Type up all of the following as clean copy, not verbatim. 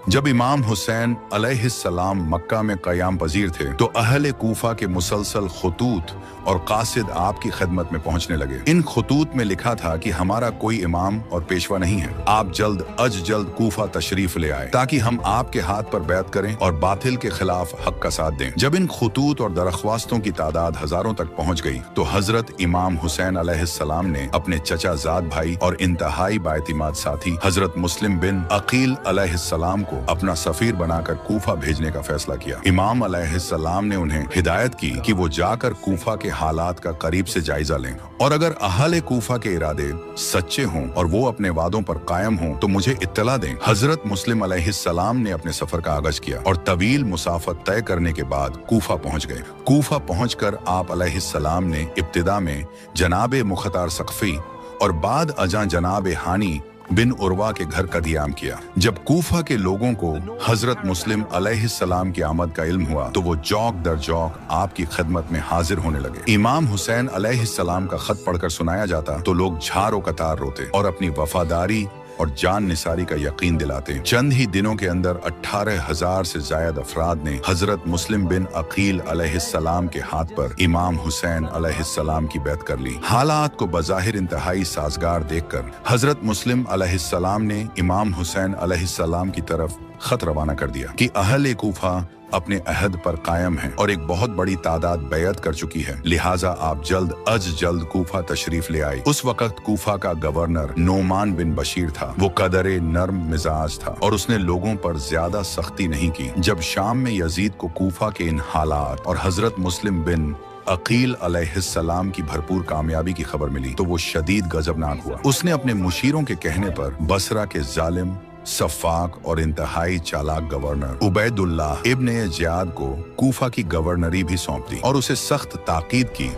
जब इमाम हुसैन अलैहिस्सलाम मक्का में क़याम पजीर थे तो अहले कूफा के मुसलसल खतूत और कासिद आपकी खिदमत में पहुंचने लगे। इन खतूत में लिखा था कि हमारा कोई इमाम और पेशवा नहीं है, आप जल्द कूफा तशरीफ ले आए ताकि हम आपके हाथ पर बैत करें और बातिल के खिलाफ हक का साथ दें। जब इन खतूत और दरख्वास्तों की तादाद हजारों तक पहुंच गई तो हजरत इमाम हुसैन अलैहिस्सलाम ने अपने चचा जाद भाई और इंतहाई बाएतिमाद साथी हजरत मुस्लिम बिन अकील अलैहिस्सलाम को अपना सफीर बनाकर कूफा भेजने का फैसला किया। इमाम अलैहिस्सलाम ने उन्हें हिदायत की कि वो जाकर कूफा के हालात का करीब से जायजा लें और अगर अहले कूफा के इरादे सच्चे हों और वो अपने वादों पर कायम हों तो मुझे इत्तला दें। हजरत मुस्लिम अलैहिस्सलाम ने अपने सफर का आगाज किया और तवील मुसाफत तय करने के बाद कूफा पहुंच गए। कूफा पहुंचकर आप अलैहिस्सलाम ने इब्तिदा में जनाब मुख्तार सक़फ़ी और बाद अजां जनाब हानी बिन उर्वा के घर का क़याम किया। जब कूफा के लोगों को हजरत मुस्लिम अलैहिस्सलाम की आमद का इल्म हुआ तो वो जौक दर जौक आपकी खिदमत में हाजिर होने लगे। इमाम हुसैन अलैहिस्सलाम का खत पढ़कर सुनाया जाता तो लोग झारो कतार रोते और अपनी वफादारी और जान निसारी का यकीन दिलाते। चंद ही दिनों के अंदर 18,000 से जायद अफराद ने हजरत मुस्लिम बिन अकील अलैहिस्सलाम के हाथ पर इमाम हुसैन अलैहिस्सलाम की बैत कर ली। हालात को बज़ाहिर इंतहाई साजगार देखकर हजरत मुस्लिम अलैहिस्सलाम ने इमाम हुसैन अलैहिस्सलाम की तरफ खत रवाना कर दिया कि अहले कूफा अपने अहद पर कायम है और एक बहुत बड़ी तादाद बैत कर चुकी है, लिहाजा आप जल्द कूफा तशरीफ ले आए। उस वक्त कूफा का गवर्नर नोमान बिन बशीर था। वो कदरे नर्म मिजाज था और उसने लोगों पर ज्यादा सख्ती नहीं की। जब शाम में यजीद को कूफा के इन हालात और हजरत मुस्लिम बिन अकील अलैहिस्सलाम की भरपूर कामयाबी की खबर मिली तो वो शदीद गजबनाक हुआ। उसने अपने मुशीरों के कहने पर बसरा के जालिम सफ़ाक और इंतहाई चालाक गवर्नर उबैदुल्लाह इब्न ज़ियाद को कूफा की गवर्नरी भी सौंप दी और उसे सख्त ताकीद की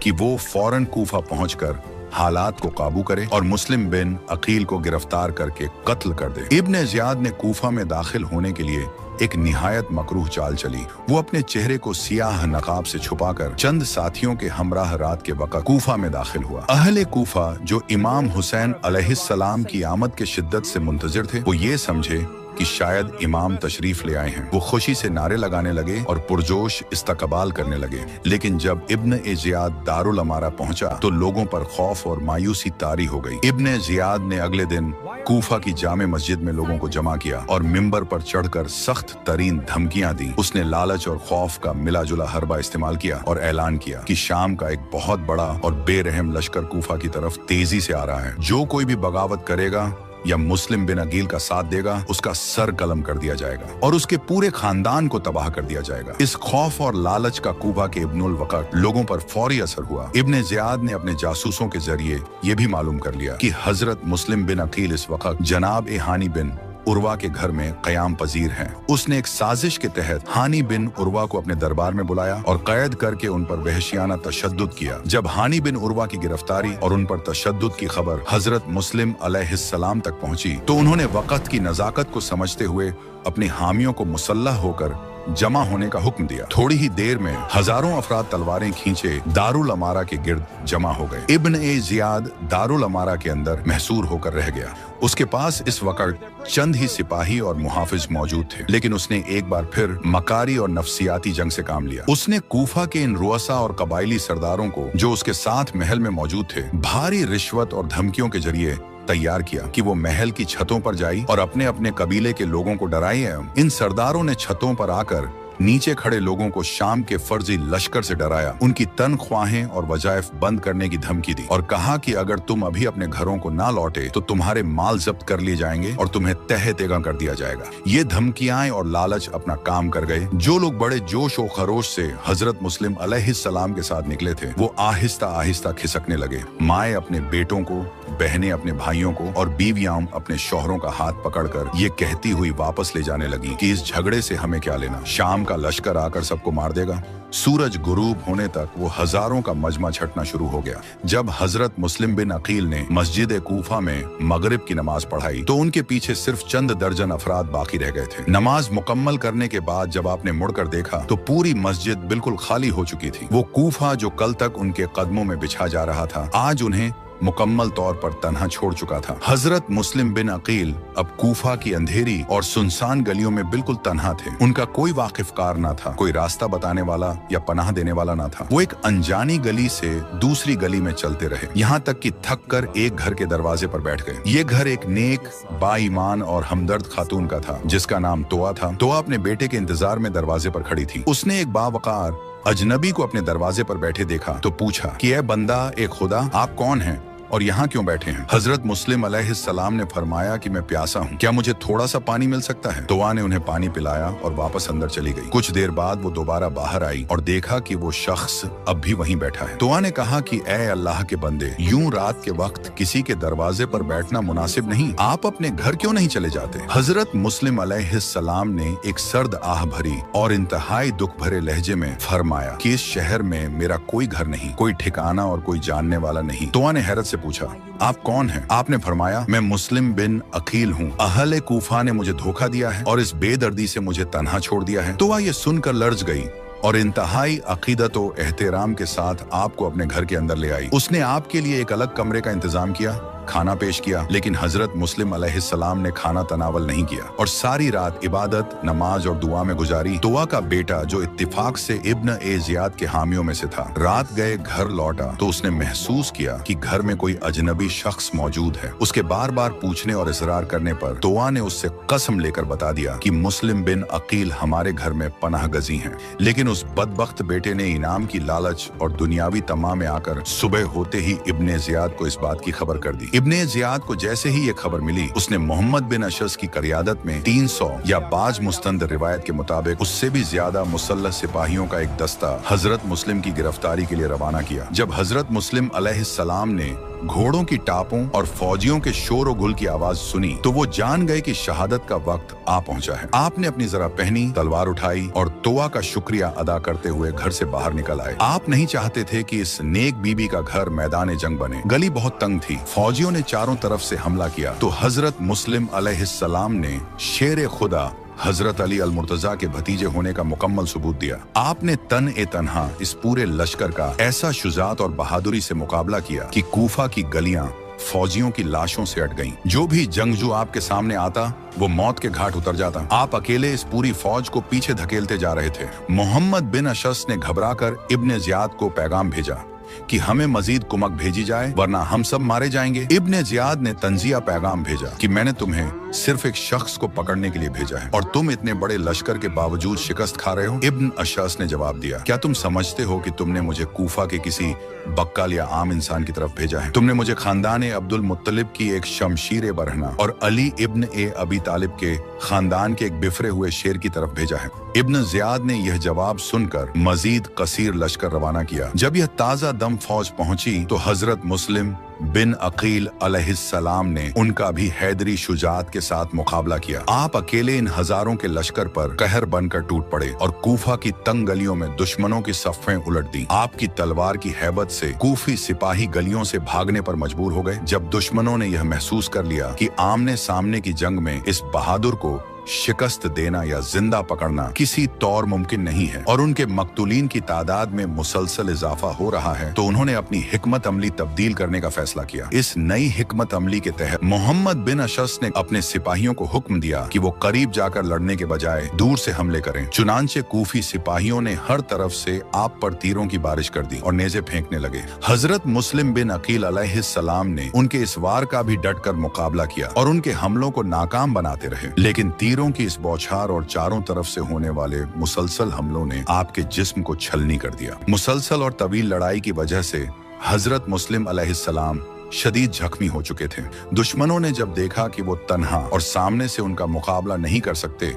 कि वो फौरन कूफा पहुंचकर हालात को काबू करे और मुस्लिम बिन अकील को गिरफ्तार करके कत्ल कर दे। इब्न ज़ियाद ने कूफा में दाखिल होने के लिए एक निहायत मकरूह चाल चली। वो अपने चेहरे को सियाह नकाब से छुपाकर चंद साथियों के हमराह रात के वक़्त कूफा में दाखिल हुआ। अहले कूफा जो इमाम हुसैन अलैहिस्सलाम की आमद के शिद्दत से मुंतजिर थे वो ये समझे कि शायद इमाम तशरीफ ले आए हैं। वो खुशी से नारे लगाने लगे और पुरजोश इस्तकबाल करने लगे। लेकिन जब इब्न ज़ियाद दारुल अमारा पहुंचा तो लोगों पर खौफ और मायूसी तारी हो गई। इब्न ज़ियाद ने अगले दिन कूफा की जामे मस्जिद में लोगों को जमा किया और मिंबर पर चढ़कर सख्त तरीन धमकियां दी। उसने लालच और खौफ का मिला जुला हरबा इस्तेमाल किया और ऐलान किया कि शाम का एक बहुत बड़ा और बेरहम लश्कर कूफा की तरफ तेजी से आ रहा है। जो कोई भी बगावत करेगा या मुस्लिम बिन अकील का साथ देगा उसका सर कलम कर दिया जाएगा और उसके पूरे खानदान को तबाह कर दिया जाएगा। इस खौफ और लालच का कूफा के इब्नुल वक़्त लोगों पर फौरी असर हुआ। इब्न ज़ियाद ने अपने जासूसों के जरिए ये भी मालूम कर लिया कि हजरत मुस्लिम बिन अकील इस वक्त जनाब हानी बिन उर्वा के घर में क़याम पजीर हैं। उसने एक साजिश के तहत हानी बिन उर्वा को अपने दरबार में बुलाया और कैद करके उन पर वहशियाना तशद्दुद किया। जब हानी बिन उर्वा की गिरफ्तारी और उन पर तशद्दुद की खबर हजरत मुस्लिम अलैहिस्सलाम तक पहुंची तो उन्होंने वक़्त की नज़ाकत को समझते हुए अपने हामियों को मुसल्लह होकर जमा होने का हुक्म दिया। थोड़ी ही देर में हजारों अफराद तलवारें खींचे दारुल अमारा के गिर्द जमा हो गए। इब्न ज़ियाद दारुल अमारा के अंदर महसूर होकर रह गया। उसके पास इस वक्त चंद ही सिपाही और मुहाफिज मौजूद थे, लेकिन उसने एक बार फिर मकारी और नफसियाती जंग से काम लिया। उसने कूफा के इन रुअसा और कबायली सरदारों को जो उसके साथ महल में मौजूद थे भारी रिश्वत और धमकियों के जरिए तैयार किया कि वो महल की छतों पर जाई और अपने अपने कबीले के लोगों को डराई। इन सरदारों ने छतों पर आकर नीचे खड़े लोगों को शाम के फर्जी लश्कर से डराया, उनकी तनख्वाहें और वजायफ बंद करने की धमकी दी और कहा कि अगर तुम अभी अपने घरों को ना लौटे तो तुम्हारे माल जब्त कर लिए जाएंगे और तुम्हें तहे तेगा कर दिया जाएगा। ये धमकियां और लालच अपना काम कर गए। जो लोग बड़े जोश और खरोश से हजरत मुस्लिम अलैहिस्सलाम के साथ निकले थे वो आहिस्ता आहिस्ता खिसकने लगे। माएं अपने बेटों को, बहनें अपने भाइयों को और बीवियां अपने शौहरों का हाथ पकड़कर ये कहती हुई वापस ले जाने लगी कि इस झगड़े से हमें क्या लेना, शाम का लश्कर आकर सबको मार देगा। सूरज गुरूब होने तक वो हजारों का मजमा छटना शुरू हो गया। जब हजरत मुस्लिम बिन अकील ने मस्जिद कूफा में मगरिब की नमाज पढ़ाई तो उनके पीछे सिर्फ चंद दर्जन अफराद बाकी रह गए थे। नमाज मुकम्मल करने के बाद जब आपने मुड़कर देखा तो पूरी मस्जिद बिल्कुल खाली हो चुकी थी। वो कूफा जो कल तक उनके कदमों में बिछा जा रहा था आज उन्हें मुकम्मल तौर पर तन्हा छोड़ चुका था। हजरत मुस्लिम बिन अकील अब कूफा की अंधेरी और सुनसान गलियों में बिल्कुल तन्हा थे। उनका कोई वाकिफकार ना था, कोई रास्ता बताने वाला या पनाह देने वाला ना था। वो एक अनजानी गली से दूसरी गली में चलते रहे, यहाँ तक कि थक कर एक घर के दरवाजे पर बैठ गए। ये घर एक नेक, बाईमान और हमदर्द खातून का था, जिसका नाम तोआ था। तोआ अपने बेटे के इंतजार में दरवाजे पर खड़ी थी। उसने एक बावकार अजनबी को अपने दरवाजे पर बैठे देखा तो पूछा कि ए बंदा, ए खुदा, आप कौन हैं और यहाँ क्यों बैठे हैं? हजरत मुस्लिम अलैहिस्सलाम ने फरमाया कि मैं प्यासा हूँ, क्या मुझे थोड़ा सा पानी मिल सकता है? तोआ ने उन्हें पानी पिलाया और वापस अंदर चली गई। कुछ देर बाद वो दोबारा बाहर आई और देखा कि वो शख्स अब भी वहीं बैठा है। तोआ ने कहा कि ए अल्लाह के बंदे, यूं रात के वक्त किसी के दरवाजे पर बैठना मुनासिब नहीं, आप अपने घर क्यों नहीं चले जाते? हजरत मुस्लिम अलैहिस्सलाम ने एक सर्द आह भरी और इंतहाई दुख भरे लहजे में फरमाया कि इस शहर में मेरा कोई घर नहीं, कोई ठिकाना और कोई जानने वाला नहीं। तोआ ने हैरत से पूछा, आप कौन हैं? आपने फरमाया, मैं मुस्लिम बिन अकील हूँ। अहले कूफा ने मुझे धोखा दिया है और इस बेदर्दी से मुझे तन्हा छोड़ दिया है। तोआ ये सुनकर लर्ज गई और इंतहाई अकीदत और एहतराम के साथ आपको अपने घर के अंदर ले आई। उसने आपके लिए एक अलग कमरे का इंतजाम किया, खाना पेश किया, लेकिन हजरत मुस्लिम अलैहिस्सलाम ने खाना तनावल नहीं किया और सारी रात इबादत, नमाज और दुआ में गुजारी। तोआ का बेटा, जो इत्तिफाक से इब्न ए जियाद के हामियों में से था, रात गए घर लौटा तो उसने महसूस किया कि घर में कोई अजनबी शख्स मौजूद है। उसके बार बार पूछने और इसरार करने पर तोआ ने उससे कसम लेकर बता दिया कि मुस्लिम बिन अकील हमारे घर में पनाह गजी हैं। लेकिन उस बदबख्त बेटे ने इनाम की लालच और दुनियावी तमा में आकर सुबह होते ही इब्ने जियाद को इस बात की खबर कर दी। इब्ने जियाद को जैसे ही ये खबर मिली, उसने मोहम्मद बिन अशस की क़ियादत में 300 या बाज मुस्तंद रिवायत के मुताबिक उससे भी ज्यादा मुसल्लह सिपाहियों का एक दस्ता हजरत मुस्लिम की गिरफ्तारी के लिए रवाना किया। जब हजरत मुस्लिम अलैहिस्सलाम ने घोड़ों की टापों और फौजियों के शोर और गुल की आवाज सुनी तो वो जान गए कि शहादत का वक्त आ पहुंचा है। आपने अपनी जरा पहनी, तलवार उठाई और तोआ का शुक्रिया अदा करते हुए घर से बाहर निकल आए। आप नहीं चाहते थे कि इस नेक बीबी का घर मैदान जंग बने। गली बहुत तंग थी, फौजियों ने चारों तरफ से हमला किया तो हजरत मुस्लिम अलैहिस्सलाम ने शेर खुदा हजरत अली अल मुर्तजा के भतीजे होने का मुकम्मल सबूत दिया। आपने तन्हा इस पूरे लश्कर का ऐसा शुजात और बहादुरी से मुकाबला किया कि कूफा की गलियां फौजियों की लाशों से अट गईं। जो भी जंगजू आपके सामने आता वो मौत के घाट उतर जाता। आप अकेले इस पूरी फौज को पीछे धकेलते जा रहे थे। मोहम्मद बिन अशस ने घबराकर इब्ने जियाद को पैगाम भेजा कि हमें मजीद कुमक भेजी जाए वरना हम सब मारे जाएंगे। इब्ने जियाद ने तंजिया पैगाम भेजा कि मैंने तुम्हें सिर्फ एक शख्स को पकड़ने के लिए भेजा है और तुम इतने बड़े लश्कर के बावजूद शिकस्त खा रहे हो। इब्न अशस ने जवाब दिया, क्या तुम समझते हो कि तुमने मुझे कूफा के किसी बक्काल या आम इंसान की तरफ भेजा है? तुमने मुझे खानदान अब्दुल मुत्तलिब की एक शमशीर बरहना और अली इब्न ए अबी तालिब के खानदान के एक बिफरे हुए शेर की तरफ भेजा है। इब्न जियाद ने यह जवाब सुनकर मजीद कसीर लश्कर रवाना किया। जब यह ताजा दम फौज पहुंची तो हजरत मुस्लिम बिन अकील अलैहिस्सलाम ने उनका भी हैदरी शुजात के साथ मुकाबला किया। आप अकेले इन हजारों के लश्कर पर कहर बनकर टूट पड़े और कूफा की तंग गलियों में दुश्मनों की सफ़ें उलट दी। आपकी तलवार की हैबत से कूफी सिपाही गलियों से भागने पर मजबूर हो गए। जब दुश्मनों ने यह महसूस कर लिया कि आमने सामने की जंग में इस बहादुर को शिकस्त देना या जिंदा पकड़ना किसी तौर मुमकिन नहीं है और उनके मकतूलीन की तादाद में मुसलसल इजाफा हो रहा है, तो उन्होंने अपनी हिकमत अमली तब्दील करने का फैसला किया। इस नई हिकमत अमली के तहत मोहम्मद बिन अशस ने अपने सिपाहियों को हुक्म दिया कि वो करीब जाकर लड़ने के बजाय दूर से हमले करें। चुनांचे कूफी सिपाहियों ने हर तरफ से आप पर तीरों की बारिश कर दी और नेज़े फेंकने लगे। हजरत मुस्लिम बिन अकील अलैहिस्सलाम ने उनके इस वार का भी डट कर मुकाबला किया और उनके हमलों को नाकाम बनाते रहे, लेकिन तीरों की इस बौछार और चारों तरफ से होने वाले मुसलसल हमलों ने आपके जिस्म को छलनी कर दिया। मुसलसल और तवील लड़ाई की वजह से हजरत मुस्लिम अलैहिस्सलाम शदीद जख्मी हो चुके थे। दुश्मनों ने जब देखा कि वो तन्हा और सामने से उनका मुकाबला नहीं कर सकते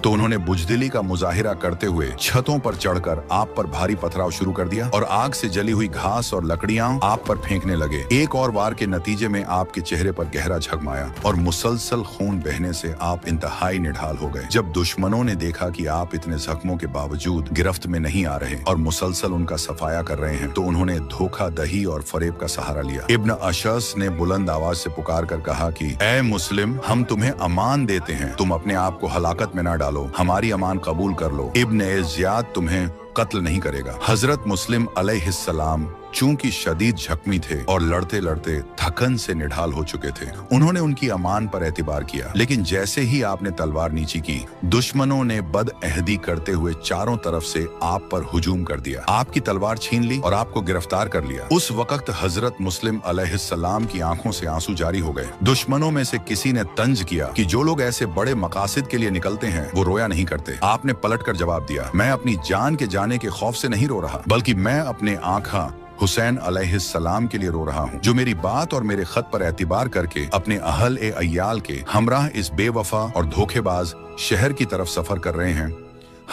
तो उन्होंने बुजदिली का मुजाहिरा करते हुए छतों पर चढ़कर आप पर भारी पथराव शुरू कर दिया और आग से जली हुई घास और लकड़ियां आप पर फेंकने लगे। एक और वार के नतीजे में आपके चेहरे पर गहरा झगमाया और मुसलसल खून बहने से आप इंतहाई निढाल हो गए। जब दुश्मनों ने देखा कि आप इतने जख्मों के बावजूद गिरफ्त में नहीं आ रहे और मुसलसल उनका सफाया कर रहे हैं तो उन्होंने धोखा दही और फरेब का सहारा लिया। इब्न अशस ने बुलंद आवाज से पुकार कर कहा कि ऐ मुस्लिम, हम तुम्हें अमान देते हैं, तुम अपने आप को हलाकत में न डालो, हमारी अमान कबूल कर लो। इब्न ए जियाद तुम्हें कत्ल नहीं करेगा। हजरत मुस्लिम अलैहिस्सलाम चूंकि शदीद जख्मी थे और लड़ते लड़ते थकन से निढाल हो चुके थे, उन्होंने उनकी अमान पर एतबार किया। लेकिन जैसे ही आपने तलवार नीची की, दुश्मनों ने बदअहदी करते हुए चारों तरफ से आप पर हुजूम कर दिया, आपकी तलवार छीन ली और आपको गिरफ्तार कर लिया। उस वक्त हजरत मुस्लिम अलैहिस्सलाम की आंखों से आंसू जारी हो गए। दुश्मनों में से किसी ने तंज किया कि जो लोग ऐसे बड़े मकासद के लिए निकलते हैं वो रोया नहीं करते। आपने पलटकर जवाब दिया, मैं अपनी जान के जाने के खौफ से नहीं रो रहा, बल्कि मैं अपने आंखा हुसैन अलैहिस्सलाम के लिए रो रहा हूँ, जो मेरी बात और मेरे खत पर एतबार करके अपने अहल ए अय्याल के हमराह इस बेवफा और धोखेबाज शहर की तरफ सफर कर रहे हैं।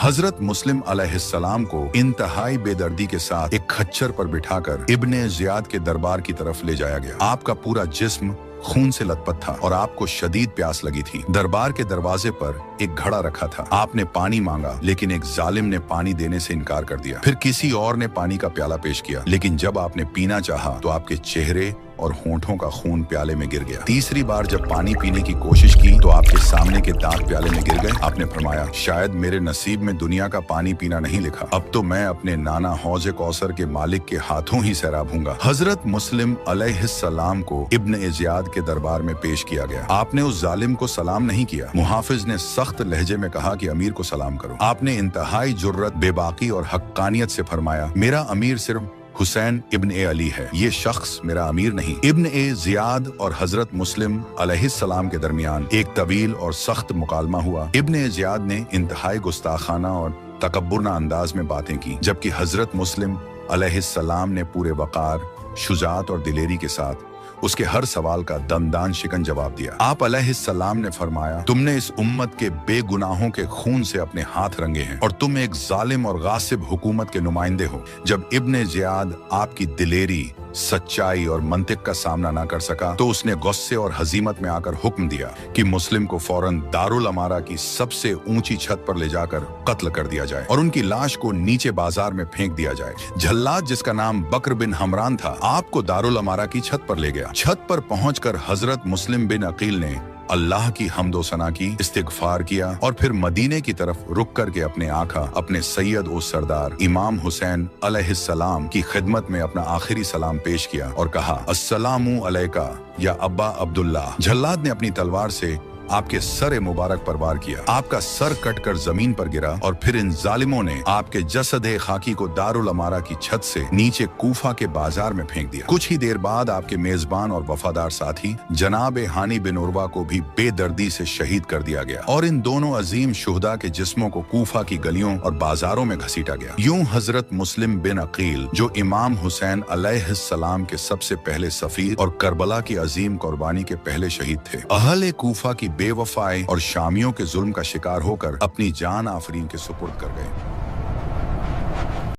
हजरत मुस्लिम अलैहिस्सलाम को इंतहाई बेदर्दी के साथ एक खच्चर पर बिठाकर इब्ने ज़ियाद के दरबार की तरफ ले जाया गया। आपका पूरा जिस्म खून से लथपथ था और आपको शदीद प्यास लगी थी। दरबार के दरवाजे पर एक घड़ा रखा था। आपने पानी मांगा, लेकिन एक जालिम ने पानी देने से इनकार कर दिया। फिर किसी और ने पानी का प्याला पेश किया, लेकिन जब आपने पीना चाहा तो आपके चेहरे और होंठों का खून प्याले में गिर गया। तीसरी बार जब पानी पीने की कोशिश की तो आपके सामने के दांत प्याले में गिर गए। आपने फरमाया, शायद मेरे नसीब में दुनिया का पानी पीना नहीं लिखा, अब तो मैं अपने नाना हौज कौसर के मालिक के हाथों ही सैराब हूंगा। हजरत मुस्लिम अलैहिस्सलाम को इब्ने ज़ियाद के दरबार में पेश किया गया। आपने उस जालिम को सलाम नहीं किया। मुहाफिज ने सख्त लहजे में कहा कि अमीर को सलाम करो। आपने इंतहाई जुर्रत, बेबाकी और हक्कानियत से फरमाया, मेरा अमीर सिर्फ हुसैन इब्न ए अली है, ये शख्स मेरा अमीर नहीं। इब्न ए ज़ियाद और हजरत मुस्लिम अलैहिस्सलाम के दरमियान एक तवील और सख्त मुकालमा हुआ। इब्न ए ज़ियाद ने इंतहाई गुस्ताखाना और तकब्बुरना अंदाज में बातें की, जबकि हजरत मुस्लिम अलैहिस्सलाम ने पूरे वक़ार, शुजाअत और दिलेरी के साथ उसके हर सवाल का दमदान शिकन जवाब दिया। आप अलैहिस्सलाम ने फरमाया, तुमने इस उम्मत के बेगुनाहों के खून से अपने हाथ रंगे हैं और तुम एक जालिम और गासिब हुकूमत के नुमाइंदे हो। जब इब्ने ज़ियाद आपकी दिलेरी, सच्चाई और मंतिक का सामना ना कर सका तो उसने गुस्से और हजीमत में आकर हुक्म दिया कि मुस्लिम को फौरन दारुल अमारा की सबसे ऊंची छत पर ले जाकर कत्ल कर दिया जाए और उनकी लाश को नीचे बाजार में फेंक दिया जाए। झल्लाद, जिसका नाम बकर बिन हमरान था, आपको दारुल अमारा की छत पर ले गया। छत पर पहुंचकर हजरत मुस्लिम बिन अकील ने अल्लाह की हम्दो सना की, इस्तिगफार किया और फिर मदीने की तरफ रुक करके अपने आका, अपने सैयद और सरदार इमाम हुसैन अलैहिस्सलाम की खिदमत में अपना आखिरी सलाम पेश किया और कहा, अस्सलामु अलैका या अब्बा अब्दुल्लाह। झल्लाद ने अपनी तलवार से आपके सर मुबारक पर वार किया। आपका सर कटकर जमीन पर गिरा और फिर इन जालिमों ने आपके जसद खाकी को दारुल अमारा की छत से नीचे कूफा के बाजार में फेंक दिया। कुछ ही देर बाद आपके मेजबान और वफादार साथी जनाब हानी बिन उर्वा को भी बेदर्दी से शहीद कर दिया गया और इन दोनों अजीम शुहदा के जिस्मों को कूफा की गलियों और बाजारों में घसीटा गया। यूं हजरत मुस्लिम बिन अकील, जो इमाम हुसैन अलैहिस्सलाम के सबसे पहले सफीर और करबला की अजीम कुर्बानी के पहले शहीद थे, अहले कूफा की बेवफाई और शामियों के जुल्म का शिकार होकर अपनी जान आफरीन के सुपुर्द कर गए।